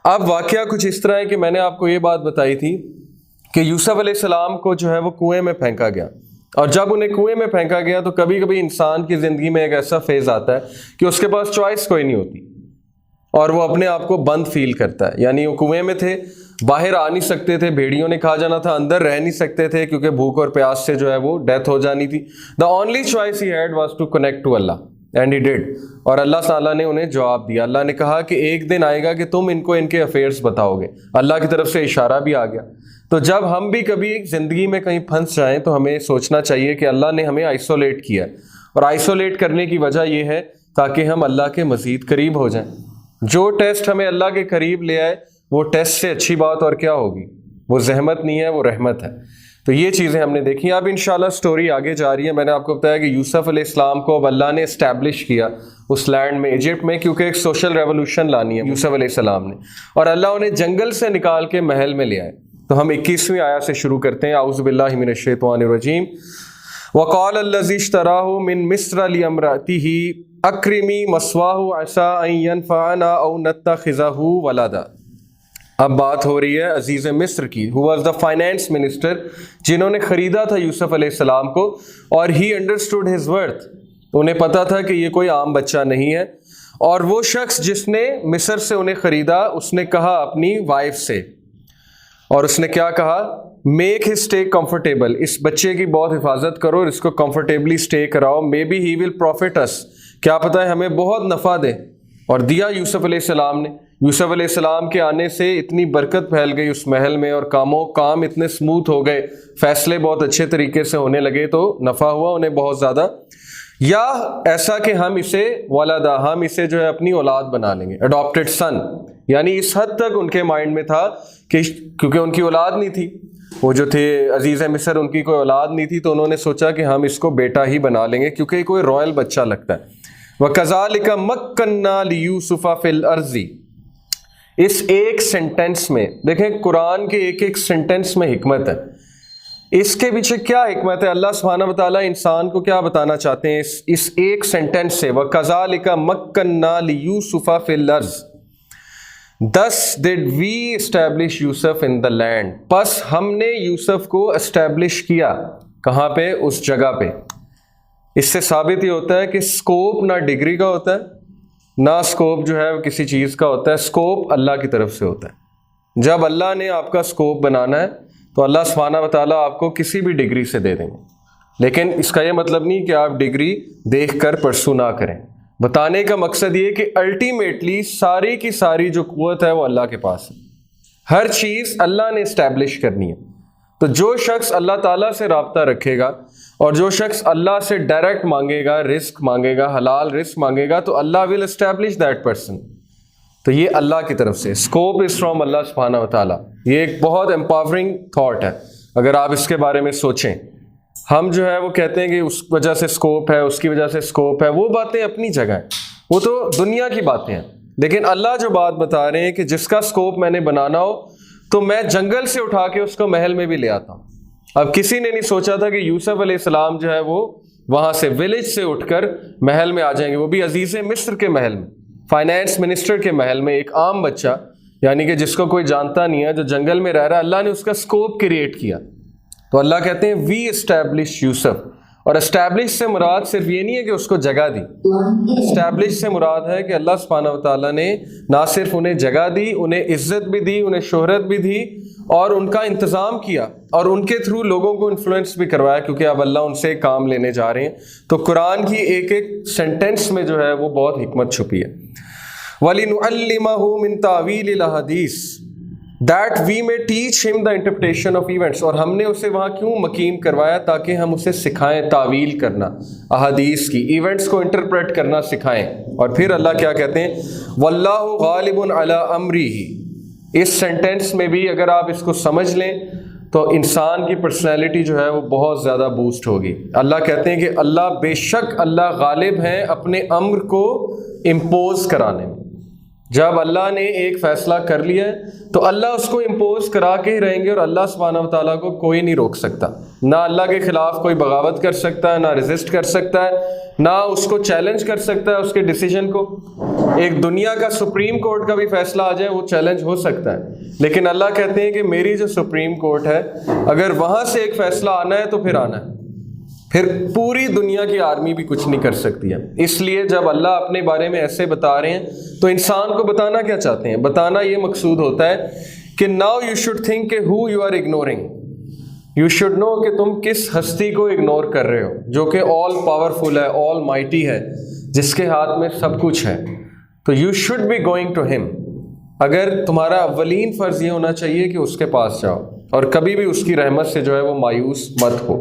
اب واقعہ کچھ اس طرح ہے کہ میں نے آپ کو یہ بات بتائی تھی کہ یوسف علیہ السلام کو جو ہے وہ کنویں میں پھینکا گیا، اور جب انہیں کنویں میں پھینکا گیا تو کبھی کبھی انسان کی زندگی میں ایک ایسا فیز آتا ہے کہ اس کے پاس چوائس کوئی نہیں ہوتی اور وہ اپنے آپ کو بند فیل کرتا ہے. یعنی وہ کنویں میں تھے، باہر آ نہیں سکتے تھے، بھیڑیوں نے کھا جانا تھا، اندر رہ نہیں سکتے تھے کیونکہ بھوک اور پیاس سے جو ہے وہ ڈیتھ ہو جانی تھی. The only choice he had was to connect to Allah and he died. اور اللہ تعالیٰ نے انہیں جواب دیا. اللہ نے کہا کہ ایک دن آئے گا کہ تم ان کو ان کے افیئرس بتاؤ گے. اللہ کی طرف سے اشارہ بھی آ گیا. تو جب ہم بھی کبھی زندگی میں کہیں پھنس جائیں تو ہمیں سوچنا چاہیے کہ اللہ نے ہمیں آئسولیٹ کیا، اور آئسولیٹ کرنے کی وجہ یہ ہے تاکہ ہم اللہ کے مزید قریب ہو جائیں. جو ٹیسٹ ہمیں اللہ کے قریب لے آئے وہ ٹیسٹ سے اچھی بات اور کیا ہوگی؟ وہ زحمت نہیں ہے، وہ رحمت ہے. تو یہ چیزیں ہم نے دیکھی. اب انشاءاللہ سٹوری آگے جا رہی ہے. میں نے آپ کو بتایا کہ یوسف علیہ السلام کو اب اللہ نے اسٹیبلش کیا اس لینڈ میں، ایجپٹ میں، کیونکہ ایک سوشل ریولوشن لانی ہے یوسف علیہ السلام نے، اور اللہ انہیں جنگل سے نکال کے محل میں لے آئے. تو ہم 21ویں آیت سے شروع کرتے ہیں. اعوذ باللہ من الشیطان الرجیم. وقال الذی اشتراه من مصر لامرأته اکرمی مثواه عسى ان ينفعنا او نتخذه ولدا. اب بات ہو رہی ہے عزیز مصر کی. who was the finance minister، جنہوں نے خریدا تھا یوسف علیہ السلام کو، اور he understood his worth. انہیں پتا تھا کہ یہ کوئی عام بچہ نہیں ہے. اور وہ شخص جس نے مصر سے انہیں خریدا، اس نے کہا اپنی وائف سے، اور اس نے کیا کہا؟ Make his stay comfortable. اس بچے کی بہت حفاظت کرو اور اس کو کمفرٹیبلی اسٹے کراؤ. May be he will profit اس، کیا پتہ ہے ہمیں بہت نفع دے. اور دیا یوسف علیہ السلام نے. یوسف علیہ السلام کے آنے سے اتنی برکت پھیل گئی اس محل میں، اور کام اتنے سموتھ ہو گئے، فیصلے بہت اچھے طریقے سے ہونے لگے، تو نفع ہوا انہیں بہت زیادہ. یا ایسا کہ ہم اسے ولدا، ہم اسے جو ہے اپنی اولاد بنا لیں گے، اڈاپٹڈ سن. یعنی اس حد تک ان کے مائنڈ میں تھا کہ کیونکہ ان کی اولاد نہیں تھی، وہ جو تھے عزیز مصر، ان کی کوئی اولاد نہیں تھی، تو انہوں نے سوچا کہ ہم اس کو بیٹا ہی بنا لیں گے کیونکہ یہ کوئی رائل بچہ لگتا ہے. وَكَذَلِكَ مَكَّنَّا لِيُوسُفَ فِي الْأَرْضِ. اس ایک سینٹنس میں دیکھیں، قرآن کے ایک ایک سینٹنس میں حکمت ہے. اس کے پیچھے کیا حکمت ہے؟ اللہ سبحانہ وتعالیٰ انسان کو کیا بتانا چاہتے ہیں اس ایک سینٹنس سے؟ وَكَذَلِكَ مَكَّنَّا لِيُوسُفَ فِي الْأَرْضِ. Thus did we establish Yusuf in the land. پس ہم نے یوسف کو اسٹیبلش کیا. کہاں پہ؟ اس جگہ پہ. اس سے ثابت یہ ہوتا ہے کہ سکوپ نہ ڈگری کا ہوتا ہے، نہ سکوپ جو ہے کسی چیز کا ہوتا ہے. سکوپ اللہ کی طرف سے ہوتا ہے. جب اللہ نے آپ کا سکوپ بنانا ہے تو اللہ سبحانہ وتعالیٰ آپ کو کسی بھی ڈگری سے دے دیں گے. لیکن اس کا یہ مطلب نہیں کہ آپ ڈگری دیکھ کر پرسو نہ کریں. بتانے کا مقصد یہ کہ الٹیمیٹلی ساری کی ساری جو قوت ہے وہ اللہ کے پاس ہے. ہر چیز اللہ نے اسٹیبلش کرنی ہے. تو جو شخص اللہ تعالیٰ سے رابطہ رکھے گا اور جو شخص اللہ سے ڈائریکٹ مانگے گا، رزق مانگے گا، حلال رزق مانگے گا، تو اللہ ول اسٹیبلش دیٹ پرسن. تو یہ اللہ کی طرف سے اسکوپ از فرام اللہ سبحانہ و تعالیٰ. یہ ایک بہت امپاورنگ تھاٹ ہے اگر آپ اس کے بارے میں سوچیں. ہم جو ہے وہ کہتے ہیں کہ اس وجہ سے سکوپ ہے، اس کی وجہ سے سکوپ ہے. وہ باتیں اپنی جگہ ہیں، وہ تو دنیا کی باتیں ہیں. لیکن اللہ جو بات بتا رہے ہیں کہ جس کا سکوپ میں نے بنانا ہو تو میں جنگل سے اٹھا کے اس کو محل میں بھی لے آتا ہوں. اب کسی نے نہیں سوچا تھا کہ یوسف علیہ السلام جو ہے وہ وہاں سے ولیج سے اٹھ کر محل میں آ جائیں گے، وہ بھی عزیز مصر کے محل میں، فائنانس منسٹر کے محل میں. ایک عام بچہ، یعنی کہ جس کو کوئی جانتا نہیں ہے، جو جنگل میں رہ رہا ہے، اللہ نے اس کا سکوپ کریٹ کیا. تو اللہ کہتے ہیں وی اسٹیبلش یوسف. اور اسٹیبلش سے مراد صرف یہ نہیں ہے کہ اس کو جگہ دی. اسٹیبلش سے مراد ہے کہ اللہ سبحانہ و تعالیٰ نے نہ صرف انہیں جگہ دی، انہیں عزت بھی دی، انہیں شہرت بھی دی، اور ان کا انتظام کیا، اور ان کے تھرو لوگوں کو انفلوئنس بھی کروایا، کیونکہ اب اللہ ان سے کام لینے جا رہے ہیں. تو قرآن کی ایک ایک سینٹنس میں جو ہے وہ بہت حکمت چھپی ہے. وَلِنُعَلِّمَهُ مِن تَعْوِيلِ الْأَحَادِيثِ that we may teach him the interpretation of events. اور ہم نے اسے وہاں کیوں مقیم کروایا؟ تاکہ ہم اسے سکھائیں تعویل کرنا، احادیث کی، ایونٹس کو انٹرپریٹ کرنا سکھائیں. اور پھر اللہ کیا کہتے ہیں؟ وَاللَّهُ غَالِبٌ عَلَىٰ أَمْرِهِ. اس سینٹنس میں بھی اگر آپ اس کو سمجھ لیں تو انسان کی پرسنالٹی جو ہے وہ بہت زیادہ بوسٹ ہوگی. اللہ کہتے ہیں کہ اللہ بے شک اللہ غالب ہیں اپنے امر کو امپوز کرانے میں. جب اللہ نے ایک فیصلہ کر لیا ہے تو اللہ اس کو امپوز کرا کے ہی رہیں گے، اور اللہ سبحانہ و تعالیٰ کو کوئی نہیں روک سکتا. نہ اللہ کے خلاف کوئی بغاوت کر سکتا ہے، نہ ریزسٹ کر سکتا ہے، نہ اس کو چیلنج کر سکتا ہے اس کے ڈیسیجن کو. ایک دنیا کا سپریم کورٹ کا بھی فیصلہ آ جائے وہ چیلنج ہو سکتا ہے، لیکن اللہ کہتے ہیں کہ میری جو سپریم کورٹ ہے، اگر وہاں سے ایک فیصلہ آنا ہے تو پھر آنا ہے، پھر پوری دنیا کی آرمی بھی کچھ نہیں کر سکتی ہے. اس لیے جب اللہ اپنے بارے میں ایسے بتا رہے ہیں تو انسان کو بتانا کیا چاہتے ہیں؟ بتانا یہ مقصود ہوتا ہے کہ ناؤ یو شوڈ تھنک کہ how you are ignoring. You should know کہ تم کس ہستی کو اگنور کر رہے ہو، جو کہ آل پاورفل ہے، آل مائٹی ہے، جس کے ہاتھ میں سب کچھ ہے. تو you should be going to him. اگر تمہارا اولین فرض یہ ہونا چاہیے کہ اس کے پاس جاؤ، اور کبھی بھی اس کی رحمت سے جو ہے وہ مایوس مت ہو.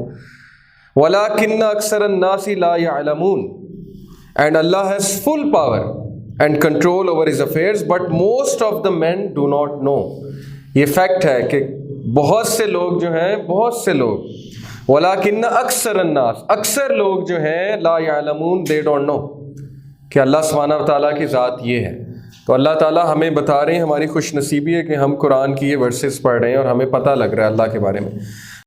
وَلَكِنَّ أَكْثَرَ النَّاسِ لَا يَعْلَمُونَ. And Allah has full power and control over His affairs, but most of the men do not know. یہ فیکٹ ہے کہ بہت سے لوگ جو ہیں، بہت سے لوگ، وَلَكِنَّ أَكْثَرَ النَّاسِ، اکثر لوگ جو ہیں، لَا يَعْلَمُونَ، they don't know کہ اللہ سبحانہ و تعالیٰ کی ذات یہ ہے. تو اللہ تعالیٰ ہمیں بتا رہے ہیں، ہماری خوش نصیبی ہے کہ ہم قرآن کی یہ ورسز پڑھ رہے ہیں اور ہمیں پتہ لگ رہا ہے اللہ کے بارے میں.